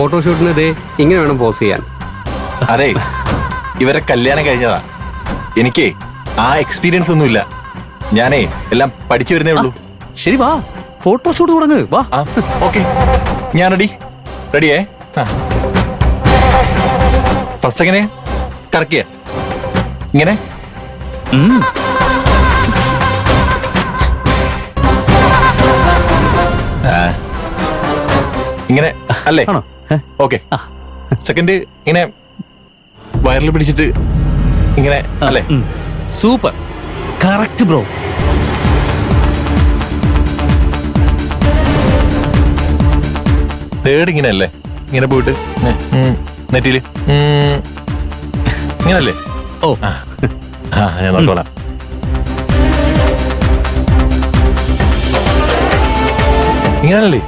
ഫോട്ടോഷൂട്ടിന് ഇതേ ഇങ്ങനെ വേണം പോസ് ചെയ്യാൻ. അതെ, ഇവരെ കല്യാണം കഴിഞ്ഞതാ. എനിക്ക് ആ എക്സ്പീരിയൻസ് ഒന്നുമില്ല. ഞാനേ എല്ലാം പഠിച്ചു വരുന്നേ ഉള്ളൂ. ശരി, വാ ഫോട്ടോഷൂട്ട് തുടങ്ങ്. വാ. ഓക്കെ, ഞാൻ റെഡിയേ. ഫസ്റ്റ് എങ്ങനെ കറക്കിയ ഇങ്ങനെ ഇങ്ങനെ അല്ലേ? ഓക്കെ. സെക്കൻഡ് ഇങ്ങനെ വയറിൽ പിടിച്ചിട്ട് ഇങ്ങനെ അല്ലേ? Super, correct bro. തേർഡ് ഇങ്ങനെ അല്ലേ? ഇങ്ങനെ പോയിട്ട് നെറ്റിയില് ഇങ്ങനല്ലേ? ഓ ഞാൻ നോക്കോളാം. ഇങ്ങനല്ലേ?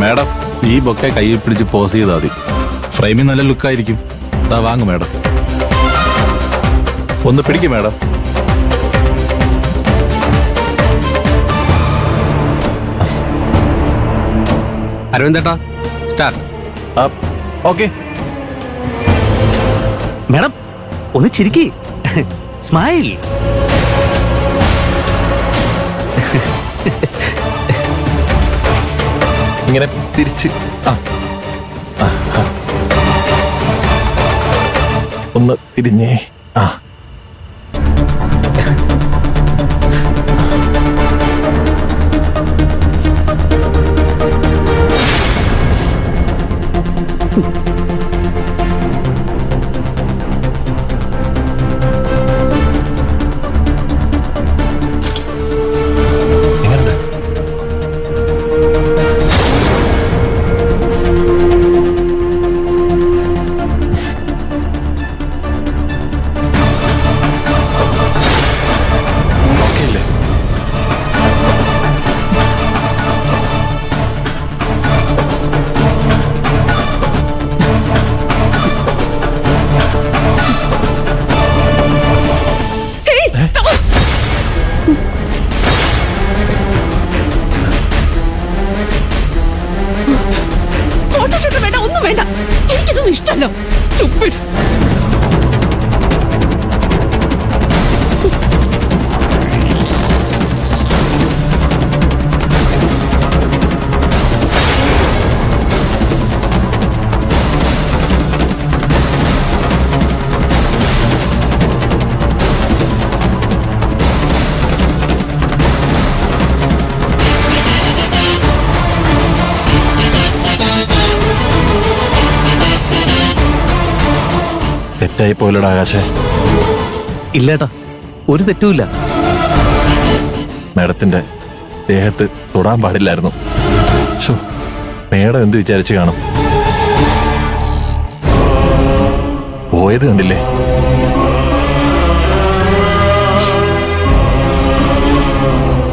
മാഡം, ഈ ബൊക്കെ കയ്യിൽ പിടിച്ച് പോസ് ചെയ്താൽ മതി. ഫ്രെയിമിൽ നല്ല ലുക്കായിരിക്കും. അതാ വാങ്ങും മാഡം. ഒന്ന് പിടിക്കും മാഡം. അരവിന്ദേട്ടാ, സ്റ്റാർട്ട്. ഓക്കെ മാഡം, ഒന്ന് ചിരിക്കി. സ്മൈൽ. ഇങ്ങനെ തിരിച്ച് ഒന്ന് തിരിഞ്ഞേ. ഫോട്ടോഷൂട്ട് വേണ്ട, ഒന്നും വേണ്ട. എനിക്കിതൊന്നും ഇഷ്ടമല്ല. സ്റ്റുപ്പിഡ്. തെറ്റായി പോയില്ലടാ ആകാശേ. ഇല്ലേട്ടാ, ഒരു തെറ്റുമില്ല. മേഡത്തിന്റെ ദേഹത്ത് തൊടാൻ പാടില്ലായിരുന്നു. മേഡം എന്ത് വിചാരിച്ചു കാണും? പോയത് കണ്ടില്ലേ?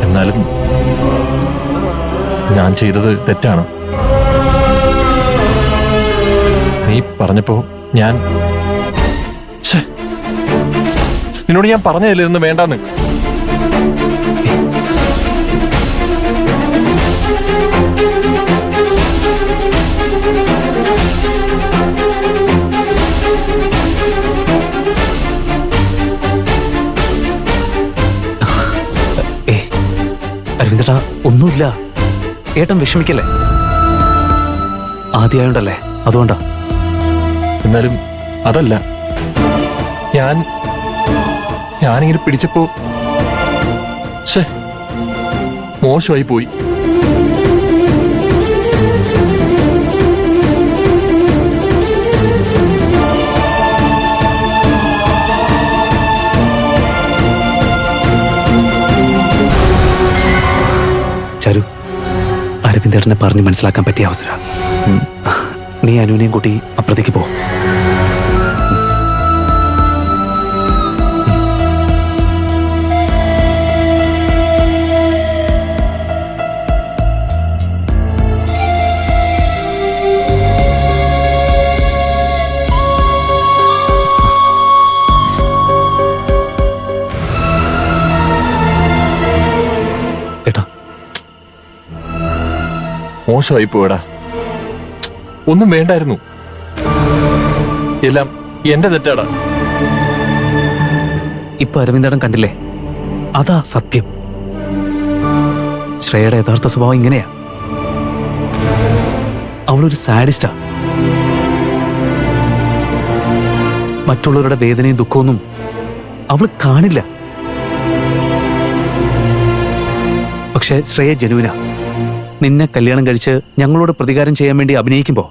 എന്നാലും ഞാൻ ചെയ്തത് തെറ്റാണ്. നീ പറഞ്ഞപ്പോ ഞാൻ നിന്നോട് ഞാൻ പറഞ്ഞതല്ലേ ഇതൊന്നും വേണ്ടാന്ന്. അരവിന്ദേട്ടാ, ഒന്നുമില്ല. ഏട്ടൻ വിഷമിക്കല്ലേ? ആദ്യമായോണ്ടല്ലേ, അതുകൊണ്ടാ. എന്നാലും അതല്ല, ഞാനിങ്ങനെ പിടിച്ചപ്പോ മോശമായി പോയി. ചരു, അരവിന്ദേട്ടനെ പറഞ്ഞ് മനസ്സിലാക്കാൻ പറ്റിയ അവസരം. നീ അനുവിനെയും കൂട്ടി അപ്പുറത്തേക്ക് പോ. മോശമായി പോയടാ. ഒന്നും വേണ്ടായിരുന്നു. എല്ലാം എന്റെ തെറ്റാടാ. ഇപ്പൊ അരവിന്ദേട്ടൻ കണ്ടില്ലേ, അതാ സത്യം. ശ്രേയയുടെ യഥാർത്ഥ സ്വഭാവം ഇങ്ങനെയാ. അവളൊരു സാഡിസ്റ്റാ. മറ്റുള്ളവരുടെ വേദനയും ദുഃഖമൊന്നും അവള് കാണില്ല. പക്ഷെ ശ്രേയ ജനുവിനാ. നിന്നെ കല്യാണം കഴിച്ച് ഞങ്ങളോട് പ്രതികാരം ചെയ്യാൻ വേണ്ടി അഭിനയിക്കുമ്പോ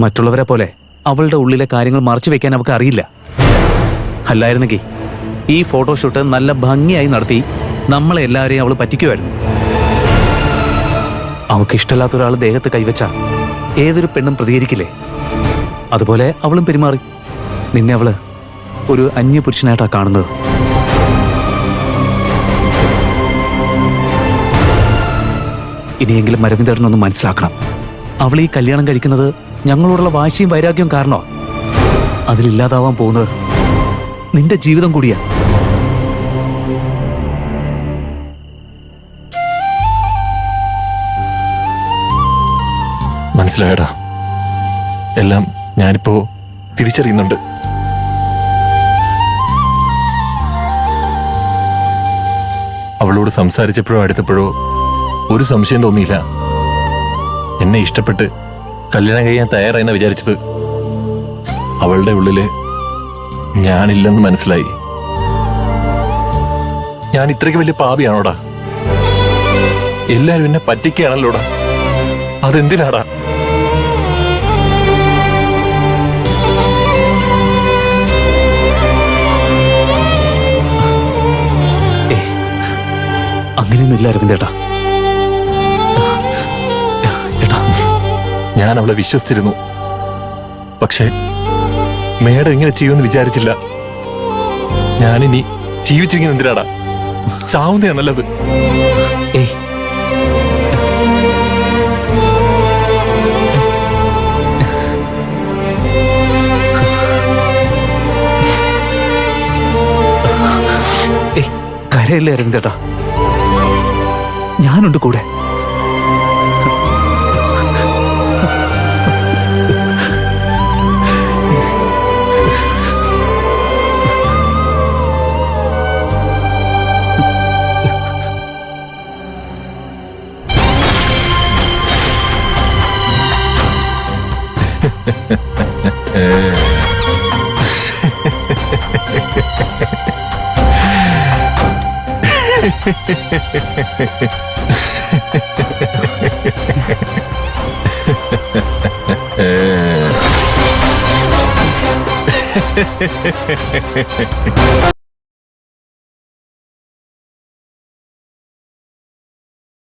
മറ്റുള്ളവരെ പോലെ അവളുടെ ഉള്ളിലെ കാര്യങ്ങൾ മറച്ചു വെക്കാൻ അവൾക്ക് അറിയില്ല. അല്ലായിരുന്നെങ്കിൽ ഈ ഫോട്ടോഷൂട്ട് നല്ല ഭംഗിയായി നടത്തി നമ്മളെ എല്ലാവരെയും അവൾ പറ്റിക്കുമായിരുന്നു. അവൾക്ക് ഇഷ്ടമില്ലാത്ത ഒരാൾ ദേഹത്ത് കൈവച്ച ഏതൊരു പെണ്ണും പ്രതികരിക്കില്ലേ? അതുപോലെ അവളും പെരുമാറി. നിന്നെ അവള് ഒരു അന്യപുരുഷനായിട്ടാ കാണുന്നത്. ഇനിയെങ്കിലും അരവിന്ദേട്ടനൊന്ന് മനസ്സിലാക്കണം. അവൾ ഈ കല്യാണം കഴിക്കുന്നത് ഞങ്ങളോടുള്ള വാശിയും വൈരാഗ്യവും കാരണോ? അതിലില്ലാതാവാൻ പോകുന്നത് നിന്റെ ജീവിതം കൂടിയാ. മനസ്സിലായടാ. എല്ലാം ഞാനിപ്പോ തിരിച്ചറിയുന്നുണ്ട്. അവളോട് സംസാരിച്ചപ്പോഴോ അടുത്തപ്പോഴോ ഒരു സംശയം തോന്നിയില്ല. എന്നെ ഇഷ്ടപ്പെട്ട് കല്യാണം കഴിയാൻ തയ്യാറായെന്ന് വിചാരിച്ചത്. അവളുടെ ഉള്ളില് ഞാനില്ലെന്ന് മനസ്സിലായി. ഞാൻ ഇത്രയ്ക്ക് വലിയ പാപിയാണോടാ? എല്ലാരും എന്നെ പറ്റിക്കുകയാണല്ലോടാ. അതെന്തിനാടാ? അങ്ങനെയൊന്നുമില്ല അരവിന്ദേട്ടാ. ഞാൻ അവളെ വിശ്വസിച്ചിരുന്നു. പക്ഷേ മേഡം ഇങ്ങനെ ചെയ്യുമെന്ന് വിചാരിച്ചില്ല. ഞാനിനി ജീവിച്ചിരിക്കുന്ന എന്തിനാടാ? ചാവുന്നതാ നല്ലത്. ഏയ്, കരയല്ലേ അരവിന്ദേട്ടാ, ഞാനുണ്ട് കൂടെ.